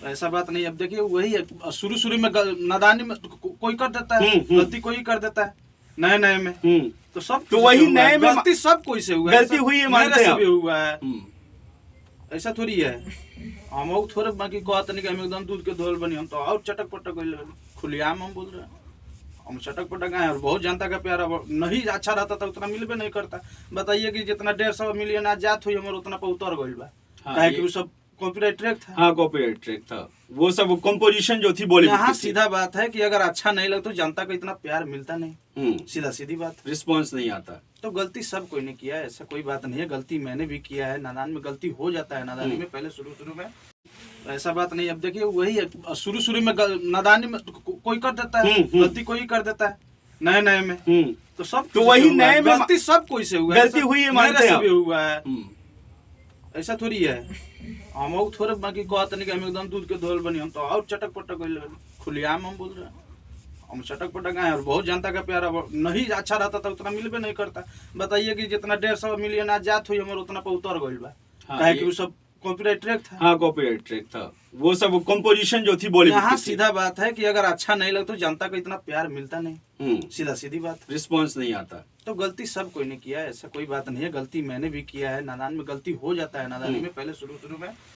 ऐसा बात नहीं। अब देखिए वही है, शुरू शुरू में नादानी में कोई कर देता है, गलती कोई कर देता है नए नए में। तो सब तो वही नए में गलती सब कोई से हुआ है, गलती हुई है, मानते मेरे से हैं भी हुआ है। ऐसा थोड़ी है हम थोड़े बाकी कहते नहीं कि हम एकदम दूध के धोल बनी, हम तो और चटक पटक खुलेआम हम बोल रहे हैं। हम चटक पटक आए और बहुत जनता का प्यार अब नहीं अच्छा रहता था उतना मिलबे नहीं करता। बताइए कि जितना 150 मिलियन आज जात हुई हमारे उतना पे उतर गई बा। काहे कि वो सब कॉपीराइट ट्रैक था। हाँ कॉपीराइट ट्रैक था, वो सब कंपोजिशन जो थी बॉलीवुड यहाँ की। सीधा बात है कि अगर अच्छा नहीं लगता तो जनता को इतना प्यार मिलता नहीं। सीधा सीधी बात, रिस्पॉन्स नहीं आता। तो गलती सब कोई ने किया है, ऐसा कोई बात नहीं है। गलती मैंने भी किया है, नादान में गलती हो जाता है, नादानी में पहले शुरू शुरू में। ऐसा बात नहीं। अब देखिए वही है, शुरू शुरू में नादानी में कोई कर देता है, गलती कोई कर देता है नए नए में। तो सब तो वही नए में गलती सब कोई से हुआ है, गलती हुई है, मानते मेरे से हैं भी हुआ है। ऐसा थोड़ी है हम थोड़े बाकी कहते नहीं कि हम एकदम दूध के धोल बनी, हम तो और चटक पटक खुलेआम हम बोल रहे हैं। हम चटक पटक आए और बहुत जनता का प्यार अब नहीं अच्छा रहता था उतना मिलबे नहीं करता। बताइए कि जितना 150 मिलियन आज जात हुई हमारे उतना पे उतर गई बा। काहे कि वो सब कॉपीराइट ट्रैक था। हाँ कॉपीराइट ट्रैक था, वो सब कंपोजिशन जो थी बॉलीवुड यहाँ की। सीधा बात है कि अगर अच्छा नहीं लगता तो जनता को इतना प्यार मिलता नहीं। सीधा सीधी बात, रिस्पॉन्स नहीं आता। तो गलती सब कोई ने किया है, ऐसा कोई बात नहीं है। गलती मैंने भी किया है, नादान में गलती हो जाता है, नादानी में पहले शुरू शुरू में।